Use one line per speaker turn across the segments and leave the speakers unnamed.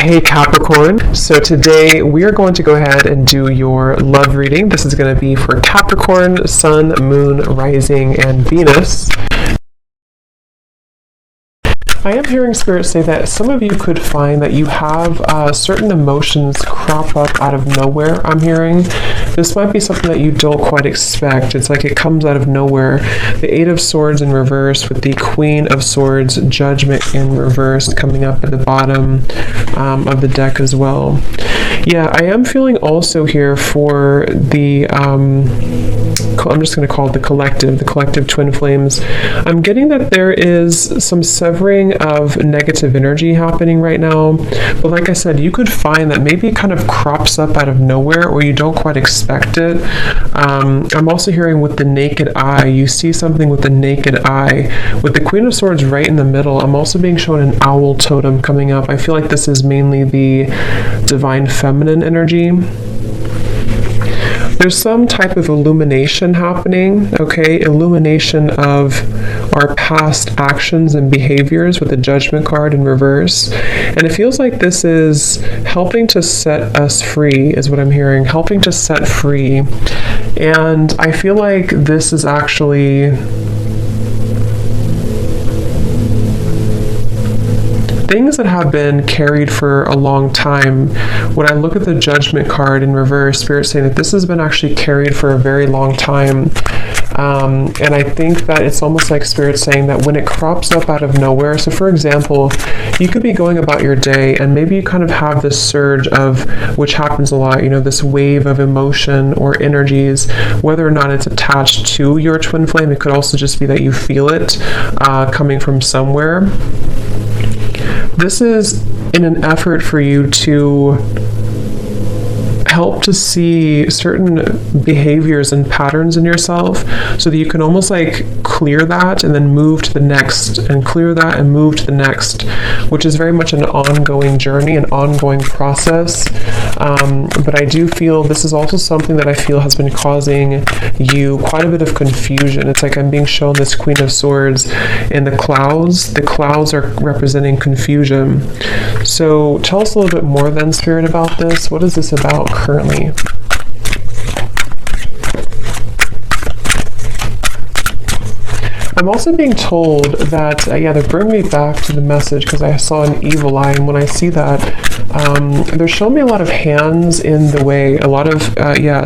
Hey Capricorn, so today we are going to go ahead and do your love reading. This is going to be for Capricorn, Sun, Moon, Rising, and Venus. I am hearing Spirit say that some of you could find that you have certain emotions crop up out of nowhere, I'm hearing. This might be something that you don't quite expect. It's like it comes out of nowhere. The Eight of Swords in reverse with the Queen of Swords, Judgment in reverse coming up at the bottom of the deck as well. Yeah, I am feeling also here for the, I'm just going to call it the collective twin flames. I'm getting that there is some severing of negative energy happening right now. But like I said, you could find that maybe it kind of crops up out of nowhere or you don't quite expect it. I'm also hearing with the naked eye, you see something with the naked eye. With the Queen of Swords right in the middle, I'm also being shown an owl totem coming up. I feel like this is mainly the divine feminine energy. There's some type of illumination happening, okay? Illumination of our past actions and behaviors with the Judgment card in reverse. And it feels like this is helping to set us free, is what I'm hearing. Helping to set free. And I feel like this is actually things that have been carried for a long time. When I look at the Judgment card in reverse, Spirit saying that this has been actually carried for a very long time. And I think that it's almost like Spirit saying that when it crops up out of nowhere, so for example, you could be going about your day and maybe you kind of have this surge of, which happens a lot, you know, this wave of emotion or energies, whether or not it's attached to your twin flame. It could also just be that you feel it coming from somewhere. This is in an effort for you to help to see certain behaviors and patterns in yourself so that you can almost like clear that and then move to the next and clear that and move to the next, which is very much an ongoing journey, an ongoing process. But I do feel this is also something that I feel has been causing you quite a bit of confusion. It's like I'm being shown this Queen of Swords in the clouds. The clouds are representing confusion. So tell us a little bit more then, Spirit, about this. What is this about currently? I'm also being told that, yeah, they're bringing me back to the message because I saw an evil eye, and when I see that, they're showing me a lot of hands in the way, a lot of,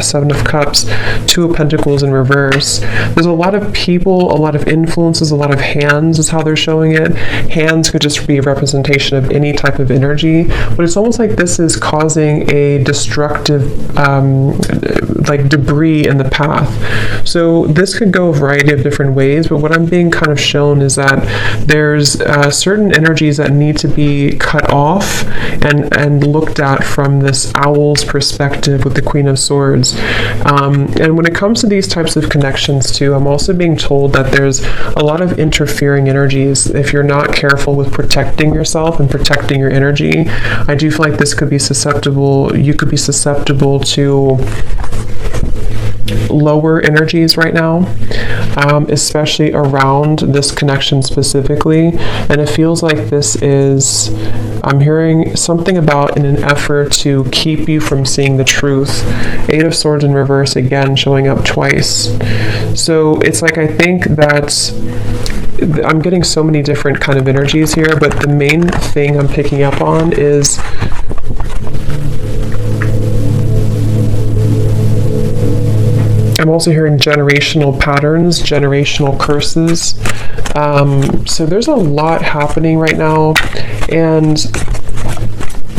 Seven of Cups, Two of Pentacles in reverse. There's a lot of people, a lot of influences, a lot of hands is how they're showing it. Hands could just be a representation of any type of energy, but it's almost like this is causing a destructive, like debris in the path. So this could go a variety of different ways, but what I'm being kind of shown is that there's certain energies that need to be cut off and looked at from this owl's perspective with the Queen of Swords. And when it comes to these types of connections too, I'm also being told that there's a lot of interfering energies. If you're not careful with protecting yourself and protecting your energy, I do feel like this could be susceptible, you could be susceptible to lower energies right now, especially around this connection specifically. And it feels like this is, I'm hearing something about in an effort to keep you from seeing the truth. Eight of Swords in reverse again showing up twice. So it's like I think that I'm getting so many different kind of energies here, but the main thing I'm picking up on is I'm also hearing generational patterns, generational curses. So there's a lot happening right now, and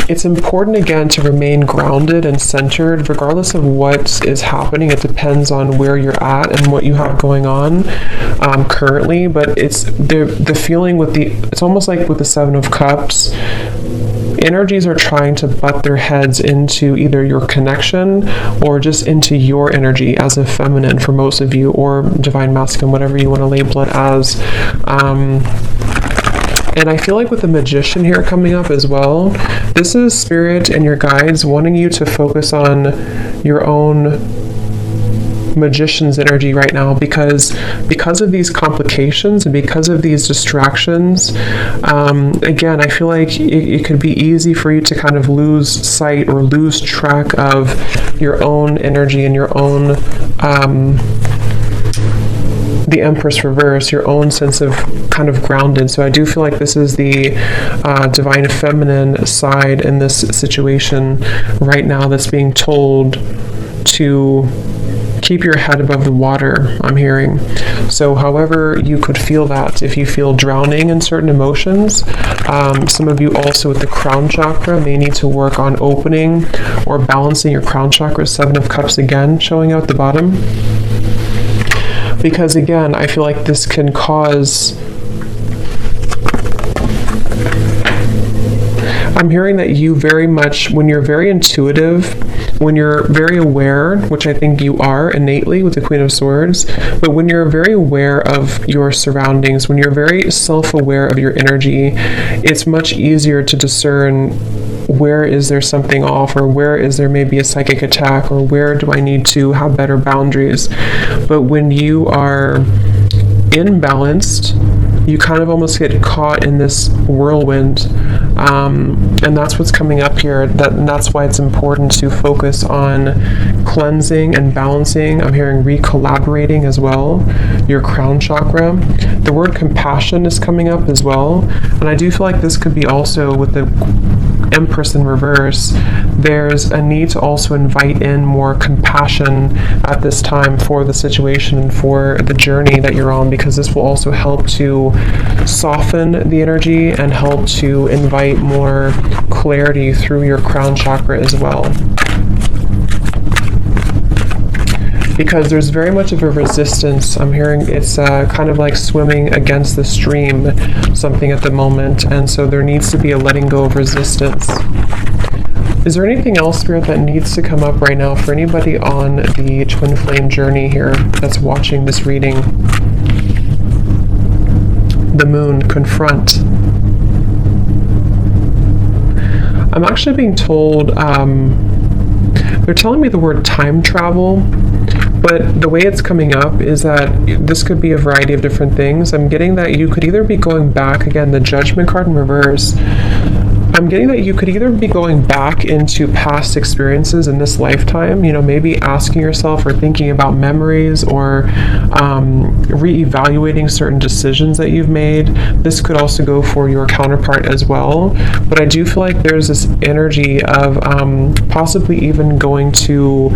it's important again to remain grounded and centered regardless of what is happening. It depends on where you're at and what you have going on currently, but it's the feeling with it's almost like with the Seven of Cups, energies are trying to butt their heads into either your connection or just into your energy as a feminine for most of you, or divine masculine, whatever you want to label it as. And I feel like with the Magician here coming up as well, this is Spirit and your guides wanting you to focus on your own Magician's energy right now, because of these complications and because of these distractions. Again, I feel like it could be easy for you to kind of lose sight or lose track of your own energy and your own the Empress reverse, your own sense of kind of grounded. So I do feel like this is the divine feminine side in this situation right now that's being told to keep your head above the water, I'm hearing. So however you could feel that, if you feel drowning in certain emotions, some of you also with the crown chakra may need to work on opening or balancing your crown chakra. 7 of Cups again showing out the bottom. Because again, I feel like this can cause, I'm hearing that you very much, when you're very intuitive, when you're very aware, which I think you are innately with the Queen of Swords, but when you're very aware of your surroundings, when you're very self-aware of your energy, it's much easier to discern where is there something off, or where is there maybe a psychic attack, or where do I need to have better boundaries. But when you are imbalanced, you kind of almost get caught in this whirlwind, and that's what's coming up here. And that's why it's important to focus on cleansing and balancing. I'm hearing recollaborating as well, your crown chakra. The word compassion is coming up as well, and I do feel like this could be also with the Empress in reverse. There's a need to also invite in more compassion at this time for the situation and for the journey that you're on, because this will also help to soften the energy and help to invite more clarity through your crown chakra as well. Because there's very much of a resistance. I'm hearing it's kind of like swimming against the stream, something at the moment, and so there needs to be a letting go of resistance. Is there anything else, Spirit, that needs to come up right now for anybody on the twin flame journey here that's watching this reading? The moon, confront. I'm actually being told, they're telling me the word time travel, but the way it's coming up is that this could be a variety of different things. I'm getting that you could either be going back, again, the Judgment card in reverse. I'm getting that you could either be going back into past experiences in this lifetime, you know, maybe asking yourself or thinking about memories, or re-evaluating certain decisions that you've made. This could also go for your counterpart as well. But I do feel like there's this energy of possibly even going to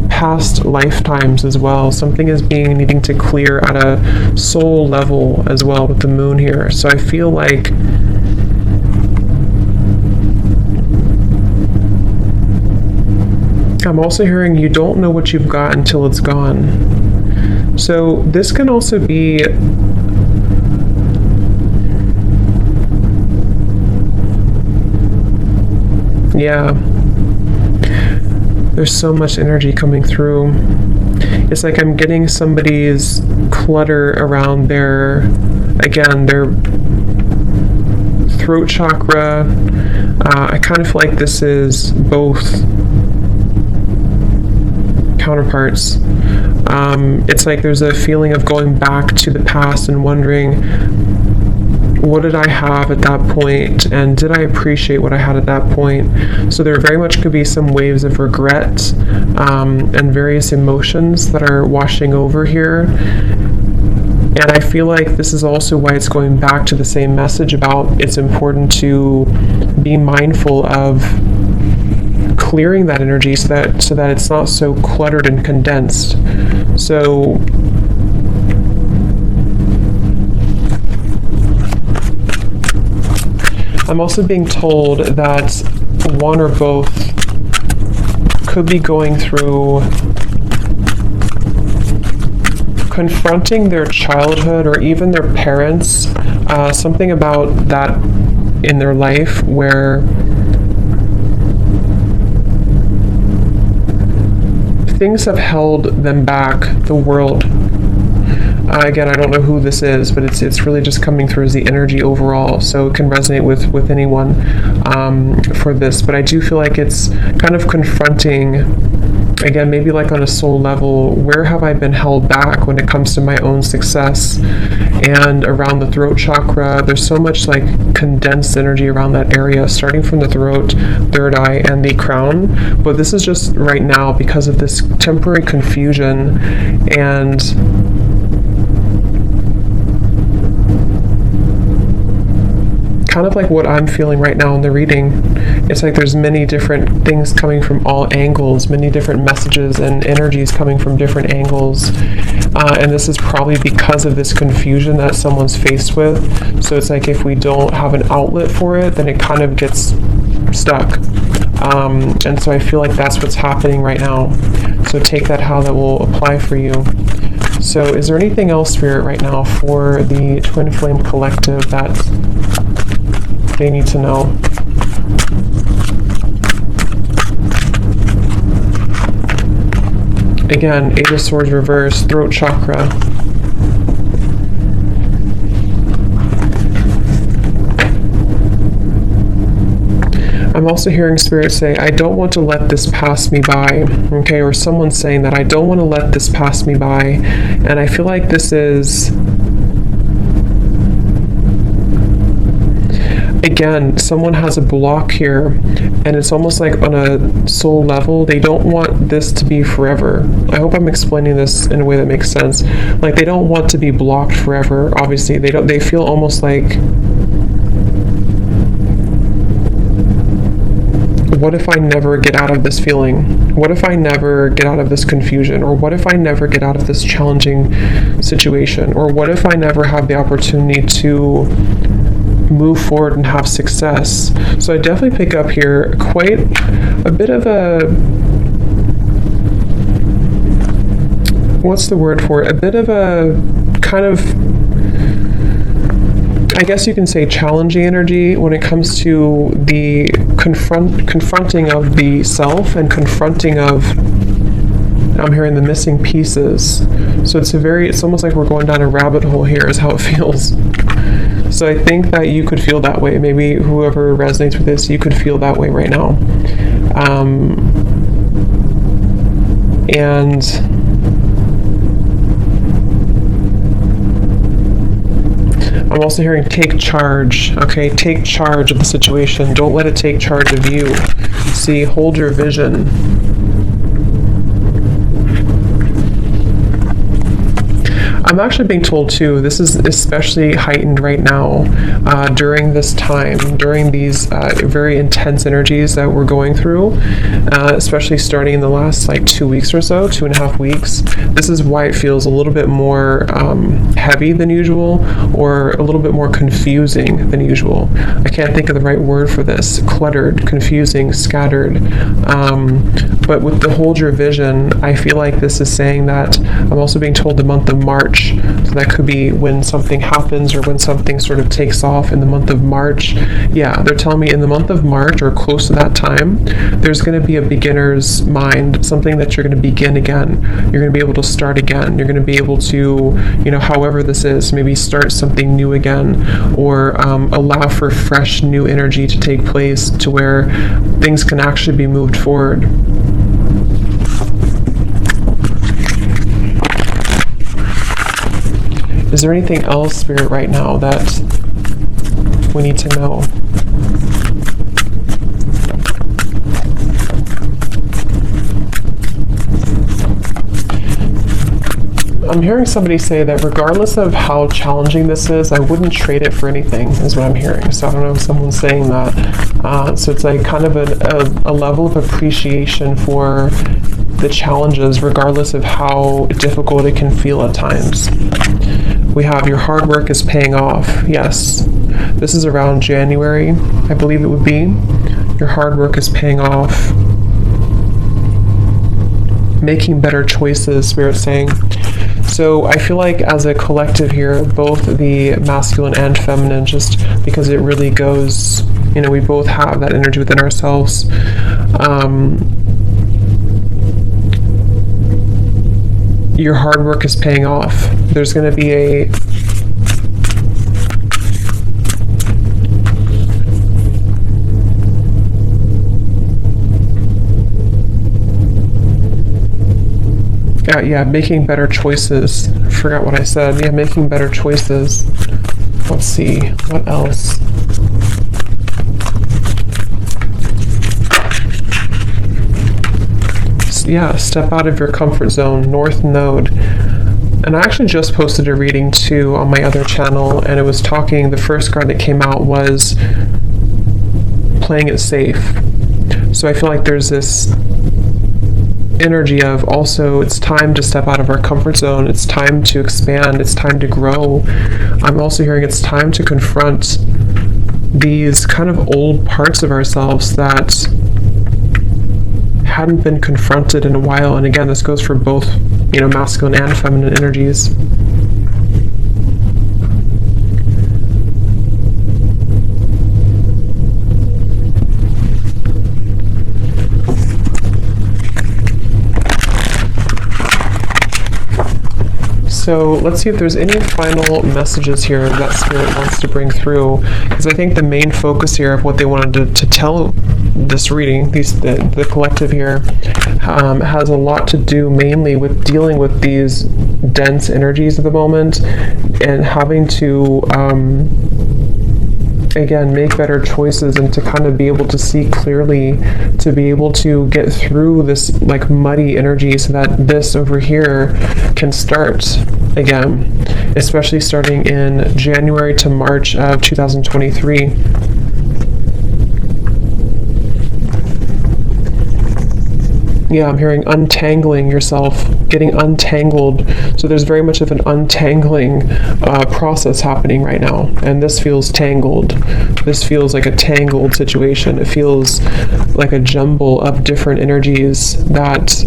past lifetimes as well. Something is needing to clear at a soul level as well with the moon here. So I feel like I'm also hearing you don't know what you've got until it's gone. So this can also be there's so much energy coming through. It's like I'm getting somebody's clutter around their throat chakra. I kind of feel like this is both counterparts. It's like there's a feeling of going back to the past and wondering, what did I have at that point, and did I appreciate what I had at that point? So there very much could be some waves of regret and various emotions that are washing over here. And I feel like this is also why it's going back to the same message about it's important to be mindful of clearing that energy so that it's not so cluttered and condensed. So I'm also being told that one or both could be going through confronting their childhood or even their parents, something about that in their life where things have held them back, the world. Again, I don't know who this is, but it's really just coming through as the energy overall, so it can resonate with anyone for this. But I do feel like it's kind of confronting Again, maybe like on a soul level, where have I been held back when it comes to my own success? And around the throat chakra, there's so much like condensed energy around that area, starting from the throat, third eye, and the crown. But this is just right now because of this temporary confusion and kind of like what I'm feeling right now in the reading. It's like there's many different things coming from all angles, many different messages and energies coming from different angles. And this is probably because of this confusion that someone's faced with. So it's like if we don't have an outlet for it, then it kind of gets stuck. And so I feel like that's what's happening right now. So take that how that will apply for you. So is there anything else, Spirit, right now for the Twin Flame Collective that they need to know? Again, Eight of Swords reverse, throat chakra. I'm also hearing Spirit say, I don't want to let this pass me by, okay? Or someone's saying that I don't want to let this pass me by. And I feel like this is, again, someone has a block here, and it's almost like on a soul level, they don't want this to be forever. I hope I'm explaining this in a way that makes sense. Like they don't want to be blocked forever. Obviously, they feel almost like, what if I never get out of this feeling? What if I never get out of this confusion? Or what if I never get out of this challenging situation? Or what if I never have the opportunity to move forward and have success? So I definitely pick up here quite a bit of a, what's the word for it? A bit of a kind of, I guess you can say challenging energy when it comes to the confronting of the self and confronting of, I'm hearing the missing pieces. So it's almost like we're going down a rabbit hole here is how it feels. So I think that you could feel that way. Maybe whoever resonates with this, you could feel that way right now. And I'm also hearing take charge, okay? Take charge of the situation. Don't let it take charge of you. See, hold your vision. I'm actually being told too, this is especially heightened right now during this time, during these very intense energies that we're going through, especially starting in the last like 2 weeks or so, 2.5 weeks. This is why it feels a little bit more heavy than usual, or a little bit more confusing than usual. I can't think of the right word for this. Cluttered, confusing, scattered. But with the hold your vision, I feel like this is saying that I'm also being told the month of March. So that could be when something happens or when something sort of takes off in the month of March. Yeah, they're telling me in the month of March or close to that time, there's going to be a beginner's mind, something that you're going to begin again. You're going to be able to start again. You're going to be able to, however this is, maybe start something new again, or allow for fresh new energy to take place to where things can actually be moved forward. Is there anything else, Spirit, right now that we need to know? I'm hearing somebody say that regardless of how challenging this is, I wouldn't trade it for anything, is what I'm hearing. So I don't know if someone's saying that. So it's like kind of a level of appreciation for the challenges, regardless of how difficult it can feel at times. We have your hard work is paying off. Yes, this is around January, I believe it would be. Your hard work is paying off. Making better choices, Spirit's saying. So I feel like as a collective here, both the masculine and feminine, just because it really goes, we both have that energy within ourselves. Your hard work is paying off. There's going to be Yeah, making better choices. Forgot what I said. Yeah, making better choices. Let's see, what else? Yeah, step out of your comfort zone, North Node. And I actually just posted a reading too on my other channel, and it was talking, the first card that came out was playing it safe. So I feel like there's this energy of also it's time to step out of our comfort zone, it's time to expand, it's time to grow. I'm also hearing it's time to confront these kind of old parts of ourselves that hadn't been confronted in a while. And again, this goes for both, masculine and feminine energies. So let's see if there's any final messages here that Spirit wants to bring through, because I think the main focus here of what they wanted to tell this reading, the collective here, has a lot to do mainly with dealing with these dense energies of the moment and having to again, make better choices and to kind of be able to see clearly, to be able to get through this like muddy energy so that this over here can start again, especially starting in January to March of 2023. Yeah, I'm hearing untangling yourself, getting untangled. So there's very much of an untangling process happening right now. And this feels tangled. This feels like a tangled situation. It feels like a jumble of different energies that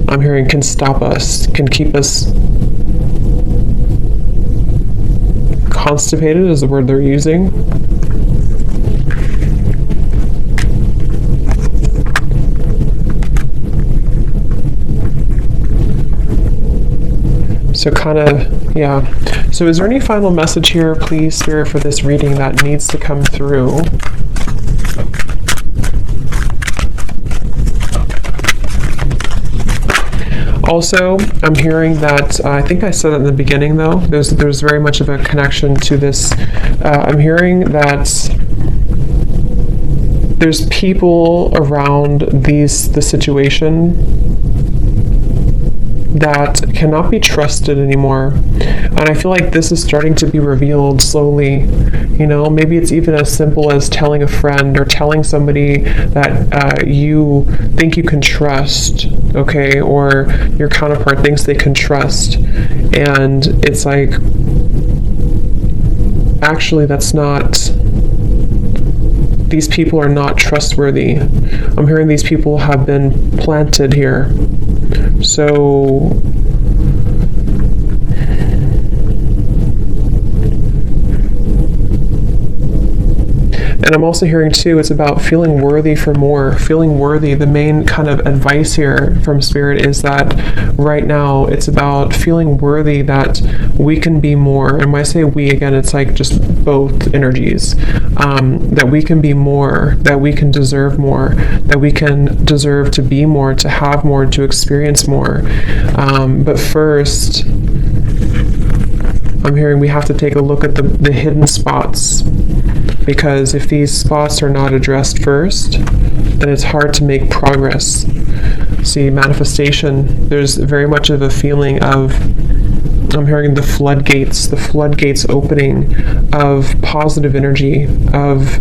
I'm hearing can stop us, can keep us constipated is the word they're using. So yeah. So is there any final message here, please, Spirit, for this reading that needs to come through? Also, I'm hearing that, I think I said it in the beginning though, there's very much of a connection to this. I'm hearing that there's people around the situation that cannot be trusted anymore. And I feel like this is starting to be revealed slowly. Maybe it's even as simple as telling a friend or telling somebody that you think you can trust, okay, or your counterpart thinks they can trust. And it's like, actually, that's not, these people are not trustworthy. I'm hearing these people have been planted here. So and I'm also hearing too, it's about feeling worthy for more, feeling worthy. The main kind of advice here from Spirit is that right now it's about feeling worthy that we can be more. And when I say we, again, it's like just both energies, that we can be more, that we can deserve more, that we can deserve to be more, to have more, to experience more. But first, I'm hearing we have to take a look at the hidden spots, because if these spots are not addressed first, then it's hard to make progress. See, manifestation, there's very much of a feeling of, I'm hearing the floodgates opening of positive energy, of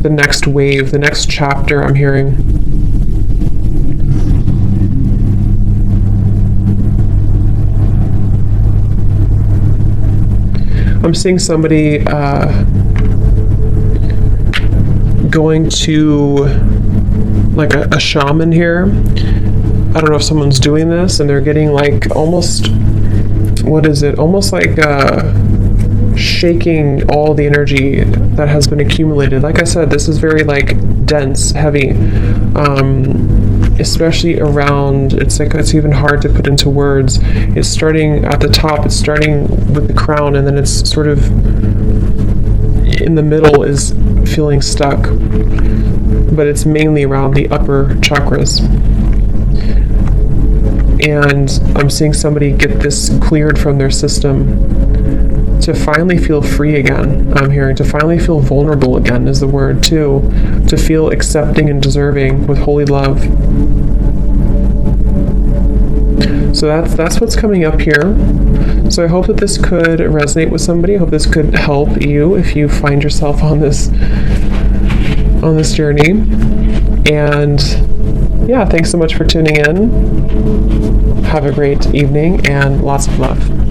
the next wave, the next chapter, I'm hearing. I'm seeing somebody going to like a shaman here. I don't know if someone's doing this and they're getting like almost, what is it? Almost like shaking all the energy that has been accumulated. Like I said, this is very like dense, heavy, especially around, it's like, it's even hard to put into words. It's starting at the top, it's starting with the crown, and then it's sort of in the middle is feeling stuck, but it's mainly around the upper chakras. And I'm seeing somebody get this cleared from their system to finally feel free again. I'm hearing to finally feel vulnerable again is the word too. To feel accepting and deserving with holy love. So that's what's coming up here. So I hope that this could resonate with somebody. I hope this could help you if you find yourself on this journey. And yeah, thanks so much for tuning in. Have a great evening and lots of love.